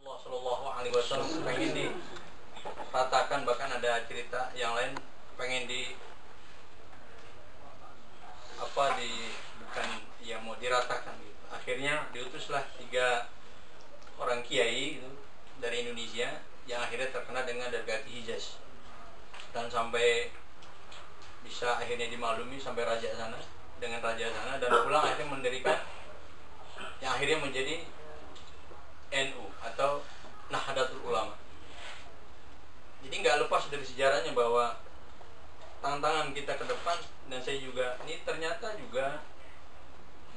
Rasulullah Shallallahu Alaihi Wasallam pengen diratakan, bahkan ada cerita yang lain pengen di bukan ya mau diratakan gitu. Akhirnya diutuslah 3 orang kiai gitu, dari Indonesia yang akhirnya terkenal dengan Dargati Hijaz, dan sampai bisa akhirnya dimaklumi sampai raja sana, dengan raja sana, dan pulang akhirnya mendirikan yang akhirnya menjadi NU atau Nahdlatul Ulama. Jadi nggak lepas dari sejarahnya bahwa tantangan kita ke depan, dan saya juga ini ternyata juga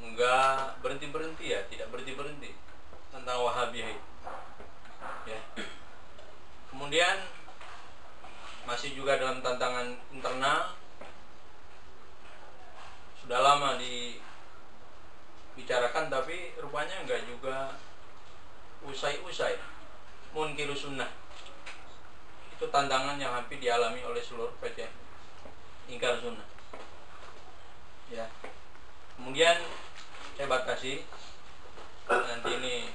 nggak berhenti ya, tidak berhenti tentang Wahabiyah itu. Ya. Kemudian masih juga dalam tantangan internal, sudah lama dibicarakan tapi rupanya nggak juga usai-usai. Munkiru sunnah itu tantangan yang hampir dialami oleh seluruh PCN, ingkar sunnah. Ya. Kemudian saya batasi, nanti ini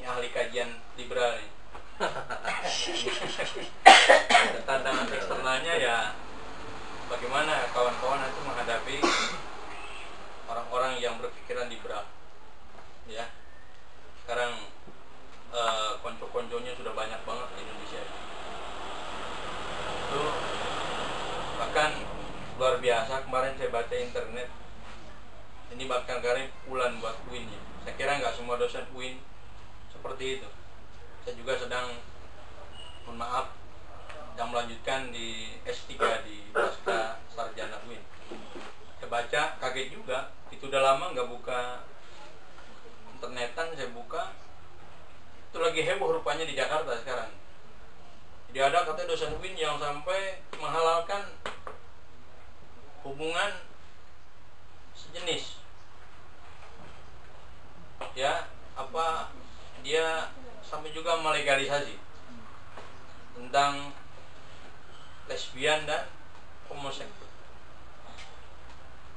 ahli kajian liberal nih. Tantangan eksternalnya ya bagaimana kawan-kawan itu menghadapi orang-orang yang berpikiran liberal. Ya. Sekarang konco-konconya sudah banyak banget di Indonesia. Itu bahkan luar biasa, kemarin saya baca internet, ini bahkan kali pulan buat UIN-nya. Saya kira nggak semua dosen UIN seperti itu. Saya juga sedang, mohon maaf, yang melanjutkan di S3 di Pasca Sarjana UIN. Saya baca, kaget juga, itu udah lama nggak buka internetan, saya buka, itu lagi heboh rupanya di Jakarta sekarang. Jadi ada katanya dosen UIN yang sampai menghalalkan hubungan sejenis. Ya, dia sampai juga melegalisasi tentang lesbian dan homoseksual.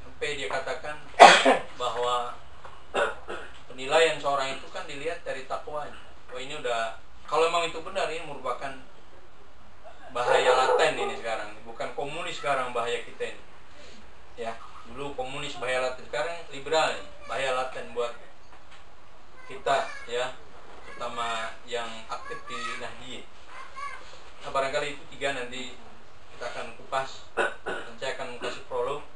Sampai dia katakan bahwa penilaian seorang itu kan dilihat dari takwanya. Wah, ini udah, kalau memang itu benar, ini merupakan bahaya laten ini sekarang. Bukan komunis sekarang bahaya kita ini. Ya, dulu komunis bahaya laten, sekarang liberal ini bahaya laten buat kita, ya, terutama yang aktif di Nahdliyin. Nah, barangkali itu 3 nanti kita akan kupas, dan saya akan kasih prolog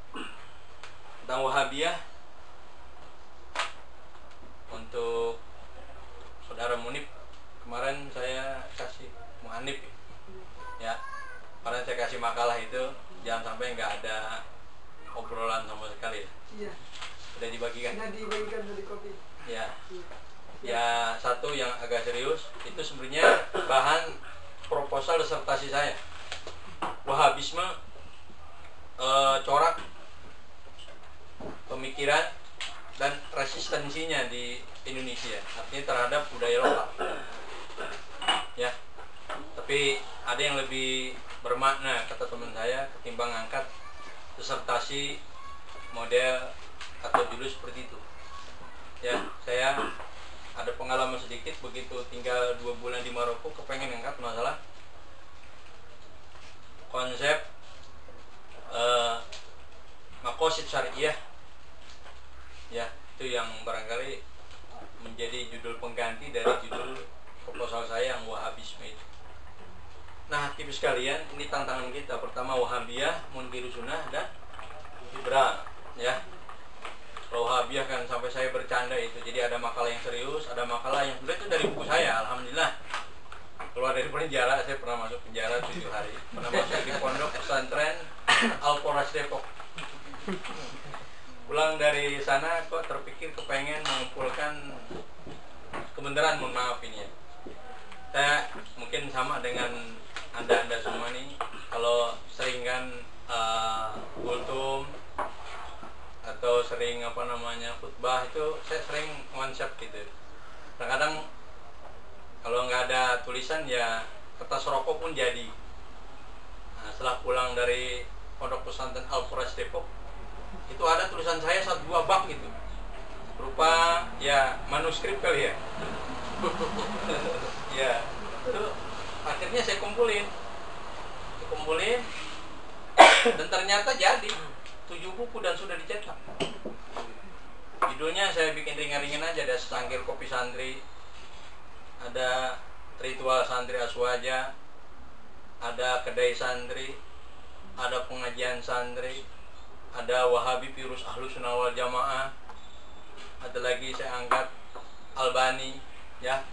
tentang Wahabiyah untuk saudara Munib. Kemarin saya kasih Muhanif, ya, kemarin saya kasih makalah itu, jangan sampai nggak ada obrolan sama sekali. Iya. Sudah dibagikan. Sudah dibagikan dari kopi. Ya. Ya, satu yang agak serius itu sebenarnya bahan proposal disertasi saya. Wahabisme, corak pemikiran dan resistensinya di Indonesia, artinya terhadap budaya lokal. Ya, tapi ada yang lebih bermakna kata teman saya ketimbang angkat disertasi model atau judul seperti itu. Ya, saya ada pengalaman sedikit, begitu tinggal 2 bulan di Maroko, kepengen angkat masalah konsep maqasid syariah. Ya, itu yang barangkali menjadi judul pengganti dari judul proposal saya yang Wahabisme itu. Nah, hadirin sekalian, ini tantangan kita. Pertama Wahabiyah, Munkiru Sunnah, dan liberal. Ya, kalau Wahabiyah kan sampai saya bercanda itu. Jadi ada makalah yang serius, ada makalah yang sebenarnya itu dari buku saya. Alhamdulillah, keluar dari penjara, saya pernah masuk penjara 7 hari. Pernah masuk di pondok pesantren Al-Poras Depok. Pulang dari sana kok terpikir kepengen mengumpulkan kebenaran, mohon maaf ini ya. Saya mungkin sama dengan anda semua nih, kalau sering kan kultum atau sering khutbah itu, saya sering konsep gitu. Kadang-kadang kalau nggak ada tulisan ya kertas rokok pun jadi. Nah, setelah pulang dari pondok pesantren Al-Poras Depok, itu ada tulisan saya 1-2 bab gitu, berupa ya manuskrip kali ya. Ya, itu akhirnya saya kumpulin dan ternyata jadi 7 buku dan sudah dicetak. Judulnya saya bikin ringan-ringan aja, ada secangkir kopi santri, ada ritual santri Aswaja, ada kedai santri, ada pengajian santri, ada Wahabi virus Ahlus Sunnah wal Jamaah, ada lagi saya angkat Albani, ya,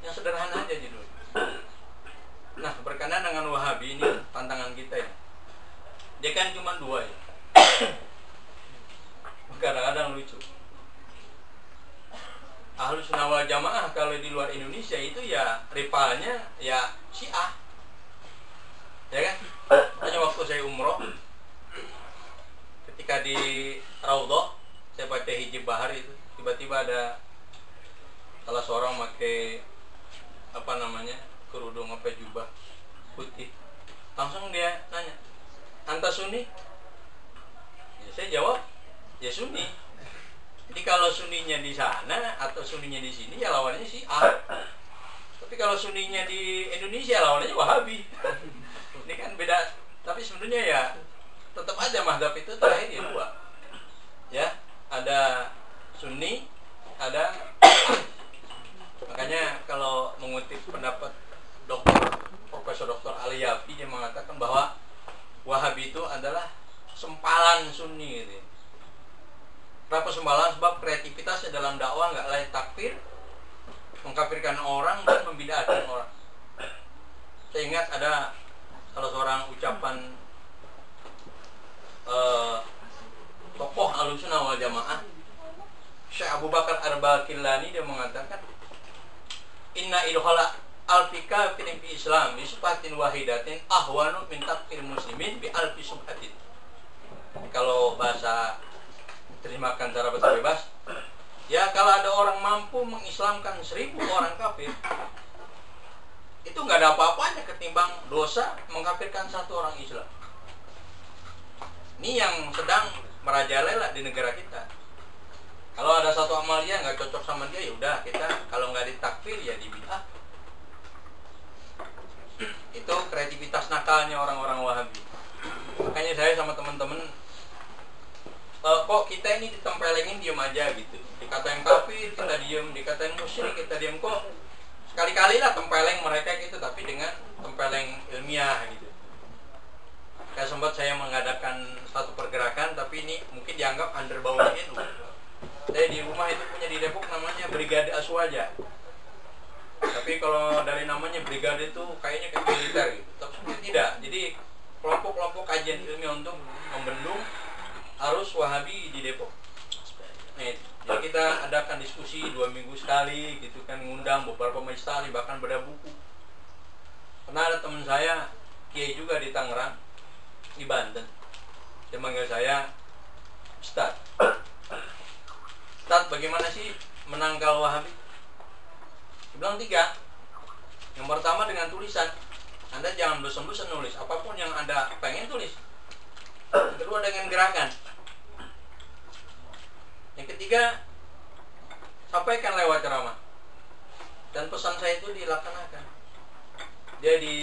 yang sederhana aja judul. Nah, berkenaan dengan Wahabi ini tantangan kita ya. Dia kan cuma 2 ya. Kadang-kadang lucu. Ahlus Sunnah wal Jamaah kalau di luar Indonesia itu ya rivalnya ya Syiah. Ya kan? Hanya waktu saya umroh, ketika di Raudhah saya baca hijab bahar itu, tiba-tiba ada salah seorang pakai kerudung jubah putih. Langsung dia nanya, "Anta Sunni?" Ya, saya jawab, "Ya Sunni." Jadi kalau Sunninya di sana atau Sunninya di sini ya lawannya Syiah. Tapi kalau Sunninya di Indonesia lawannya Wahabi. Ini kan beda, tapi sebenarnya ya tetap aja mazhab itu terakhir ya 2. Ya, ada Sunni, ada Syiah. Makanya kalau mengutip pendapat Profesor Dr. Ali Yafi, dia mengatakan bahwa Wahabi itu adalah sempalan Sunni gitu. Kenapa sempalan? Sebab kreativitasnya dalam dakwah nggak lain takfir, mengkafirkan orang dan membid'ahkan orang. Saya ingat ada salah seorang ucapan tokoh Ahlussunnah wal Jamaah, Syekh Abu Bakar Ar-Baqillani, dia mengatakan, "Inna ilhala alfika fi Islam bi subhatin wahidatin ahwanu min takfir muslimin bi alfi subhatin." Kalau bahasa terjemahkan secara bahasa bebas, ya kalau ada orang mampu mengislamkan 1000 orang kafir, itu nggak ada apa-apanya ketimbang dosa mengkafirkan 1 orang Islam. Ini yang sedang merajalela di negara kita. Kalau ada satu amalia nggak cocok sama dia, ya udah kita kalau nggak ditakfir ya dibid'ah. Itu kreativitas nakalnya orang-orang Wahabi. Makanya saya sama teman-teman, kok kita ini ditempelengin diem aja gitu. Dikatain kafir kita diem, dikatain musyrik kita diem. Kok sekali-kali lah tempeleng mereka gitu, tapi dengan tempeleng ilmiah gitu. Kayak sempat saya mengadakan satu pergerakan, tapi ini mungkin dianggap underbound NU. Saya di rumah itu punya di Depok namanya Brigade Aswaja. Tapi kalau dari namanya brigade itu kayaknya kayak militer gitu. Tapi tidak. Jadi kelompok-kelompok kajian ilmiah untuk membendung arus Wahabi di Depok. Nah, jadi kita adakan diskusi 2 minggu sekali gitu kan, ngundang beberapa majelis taklim, bahkan beda buku. Pernah ada teman saya kiai juga di Tangerang, di Banten. Dia manggil saya, "Ustaz, bagaimana sih menangkal Wahabi?" Dia bilang 3. Yang pertama dengan tulisan. Anda jangan bosan-bosan nulis, apapun yang Anda pengen tulis. Yang kedua dengan gerakan. Yang ketiga, sampaikan lewat ceramah. Dan pesan saya itu dilaksanakan. Dia di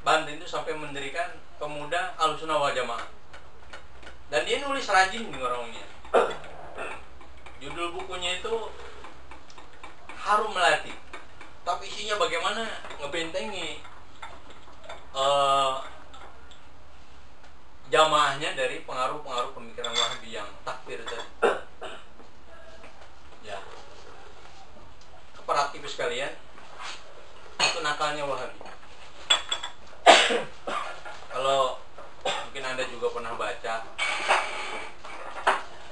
Banten itu sampai mendirikan pemuda Ahlussunnah wal Jamaah. Dan dia nulis rajin orangnya. Judul bukunya itu Harum Melati. Tapi isinya bagaimana ngebentengi jamaahnya dari pengaruh-pengaruh pemikiran Wahabi yang takfir tadi. Ya, para aktivis sekalian, itu nakalnya Wahabi. Kalau mungkin Anda juga pernah baca,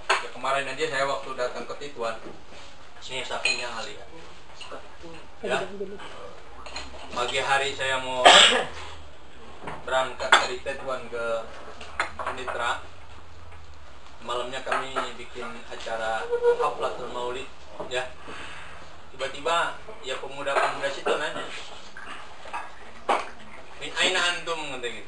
ya kemarin aja saya waktu datang ke Tituan, sini saking yang ahli. Ya, pagi hari saya mau berangkat dari Tituan ke Nitra. Malamnya kami bikin acara Haflatul Maulid, ya. Tiba-tiba ya pemuda-pemuda situ nanya, "Min aina antum?" gitu.